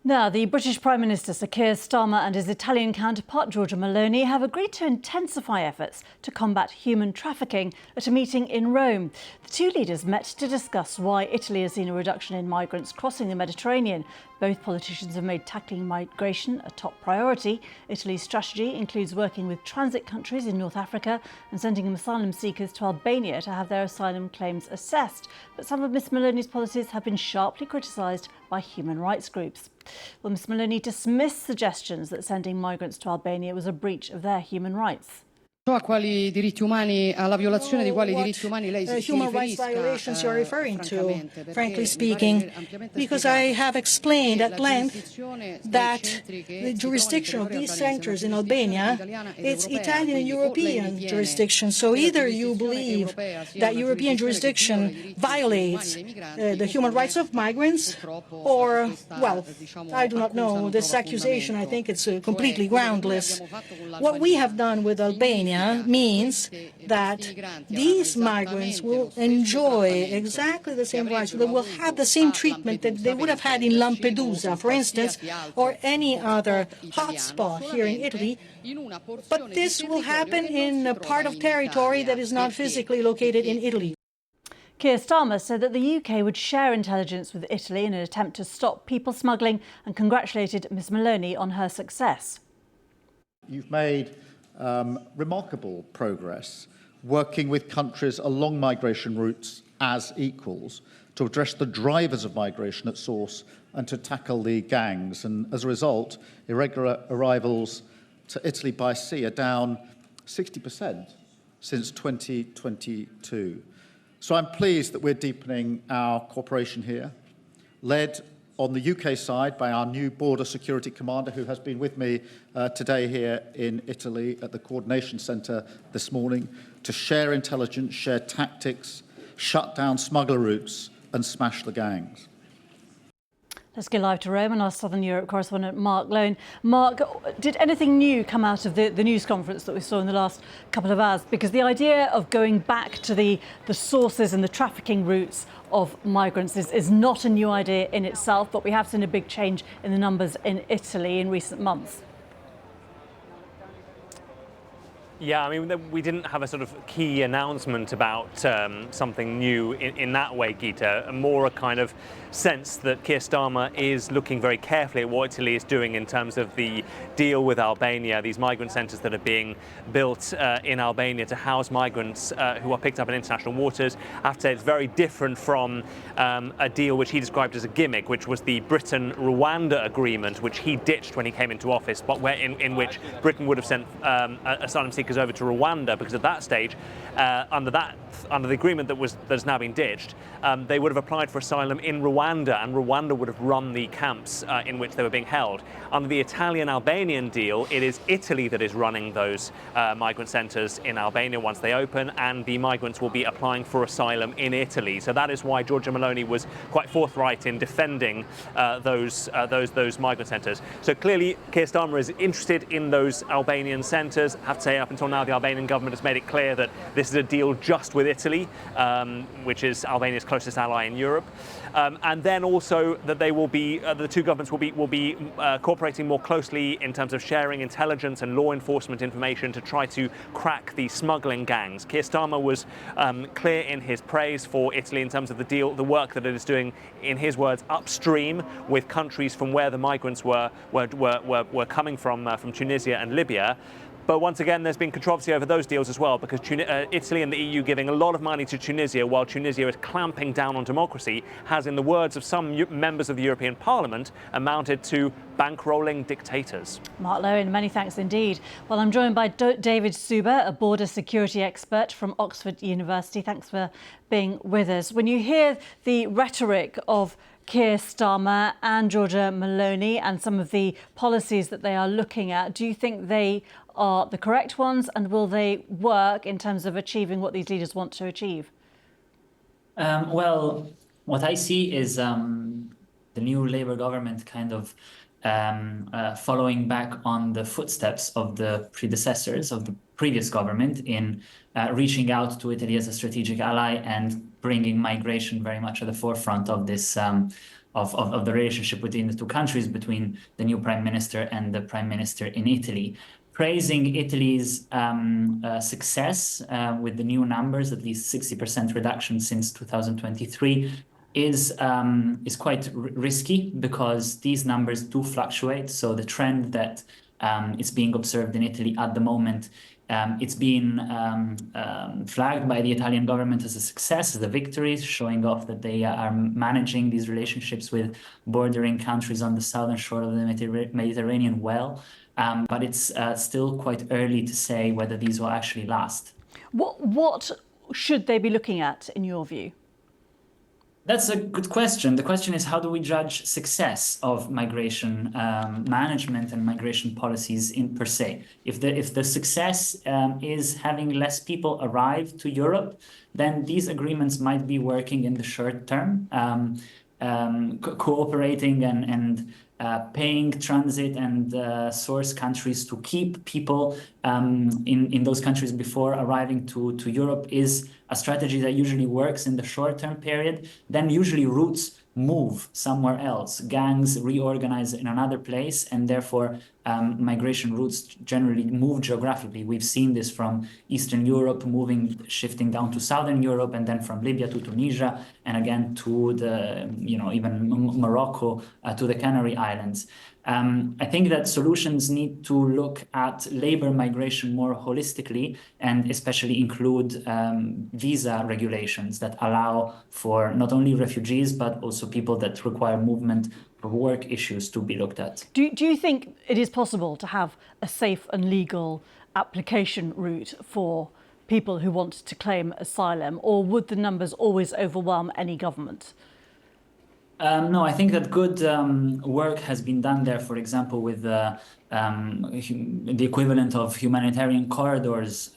Now, the British Prime Minister Sir Keir Starmer and his Italian counterpart Giorgia Meloni have agreed to intensify efforts to combat human trafficking at a meeting in Rome. The two leaders met to discuss why Italy has seen a reduction in migrants crossing the Mediterranean. Both politicians have made tackling migration a top priority. Italy's strategy includes working with transit countries in North Africa and sending asylum seekers to Albania to have their asylum claims assessed. But some of Ms Meloni's policies have been sharply criticised by human rights groups. Well, Ms Meloni dismissed suggestions that sending migrants to Albania was a breach of their human rights. Human rights violations you're referring to, frankly speaking, because I have explained at length that the jurisdiction of these centres in Albania, it's Italian and European jurisdiction. So either you believe that European jurisdiction violates the human rights of migrants, or, well, I do not know. This accusation, I think it's completely groundless. What we have done with Albania means that these migrants will enjoy exactly the same rights. They will have the same treatment that they would have had in Lampedusa, for instance, or any other hotspot here in Italy. But this will happen in a part of territory that is not physically located in Italy. Keir Starmer said that the UK would share intelligence with Italy in an attempt to stop people smuggling and congratulated Ms Meloni on her success. You've made remarkable progress working with countries along migration routes as equals to address the drivers of migration at source and to tackle the gangs. And as a result, irregular arrivals to Italy by sea are down 60% since 2022. So I'm pleased that we're deepening our cooperation here, led on the UK side by our new border security commander, who has been with me today here in Italy at the coordination centre this morning, to share intelligence, share tactics, shut down smuggler routes and smash the gangs. Let's go live to Rome and our Southern Europe correspondent Mark Lone. Mark, did anything new come out of the news conference that we saw in the last couple of hours? Because the idea of going back to the sources and the trafficking routes of migrants is not a new idea in itself, but we have seen a big change in the numbers in Italy in recent months. Yeah, I mean, we didn't have a sort of key announcement about something new in that way, Gita. More a kind of sense that Keir Starmer is looking very carefully at what Italy is doing in terms of the deal with Albania, these migrant centres that are being built in Albania to house migrants who are picked up in international waters. I have to say it's very different from a deal which he described as a gimmick, which was the Britain-Rwanda agreement, which he ditched when he came into office, but in which Britain would have sent asylum seekers over to Rwanda, because at that stage, under the agreement that has now been ditched, they would have applied for asylum in Rwanda, and Rwanda would have run the camps in which they were being held. Under the Italian-Albanian deal, it is Italy that is running those migrant centres in Albania once they open, and the migrants will be applying for asylum in Italy. So that is why Giorgia Meloni was quite forthright in defending those migrant centres. So clearly, Keir Starmer is interested in those Albanian centres. I have to say, up until now, the Albanian government has made it clear that this is a deal just with Italy, which is Albania's closest ally in Europe. And then also that they will be, the two governments will be cooperating more closely in terms of sharing intelligence and law enforcement information to try to crack the smuggling gangs. Keir Starmer was clear in his praise for Italy in terms of the work that it is doing, in his words, upstream with countries from where the migrants were coming from Tunisia and Libya. But once again, there's been controversy over those deals as well, because Italy and the EU giving a lot of money to Tunisia while Tunisia is clamping down on democracy has, in the words of some members of the European Parliament, amounted to bankrolling dictators. Mark Lowen, many thanks indeed. Well, I'm joined by David Suber, a border security expert from Oxford University. Thanks for being with us. When you hear the rhetoric of Keir Starmer and Giorgia Meloni and some of the policies that they are looking at, do you think they are the correct ones, and will they work in terms of achieving what these leaders want to achieve? Well, what I see is the new Labour government kind of following back on the footsteps of the predecessors of the previous government in reaching out to Italy as a strategic ally and bringing migration very much at the forefront of this of the relationship between the two countries, between the new prime minister and the prime minister in Italy, praising Italy's success with the new numbers, at least 60% reduction since 2023, is quite risky because these numbers do fluctuate. So the trend that is being observed in Italy at the moment, it's been flagged by the Italian government as a success, as a victory, showing off that they are managing these relationships with bordering countries on the southern shore of the Mediterranean well. But it's still quite early to say whether these will actually last. What should they be looking at, in your view? That's a good question. The question is, how do we judge success of migration management and migration policies in per se? If the success is having less people arrive to Europe, then these agreements might be working in the short term, cooperating and paying transit and source countries to keep people in those countries before arriving to Europe is a strategy that usually works in the short-term period. Then usually routes move somewhere else. Gangs reorganize in another place, and therefore migration routes generally move geographically. We've seen this from Eastern Europe shifting down to Southern Europe, and then from Libya to Tunisia, and again to even Morocco, to the Canary Islands. I think that solutions need to look at labor migration more holistically, and especially include visa regulations that allow for not only refugees, but also people that require movement for work issues to be looked at. Do you think it is possible to have a safe and legal application route for people who want to claim asylum, or would the numbers always overwhelm any government? No, I think that good work has been done there, for example, with the equivalent of humanitarian corridors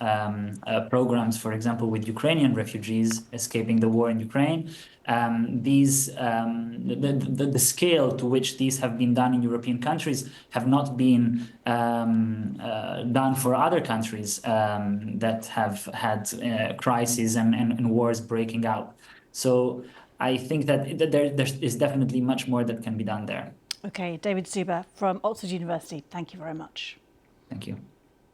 programs, for example, with Ukrainian refugees escaping the war in Ukraine. The scale to which these have been done in European countries have not been done for other countries that have had crises and wars breaking out. So I think that there is definitely much more that can be done there. Okay, David Zuber from Oxford University, thank you very much. Thank you.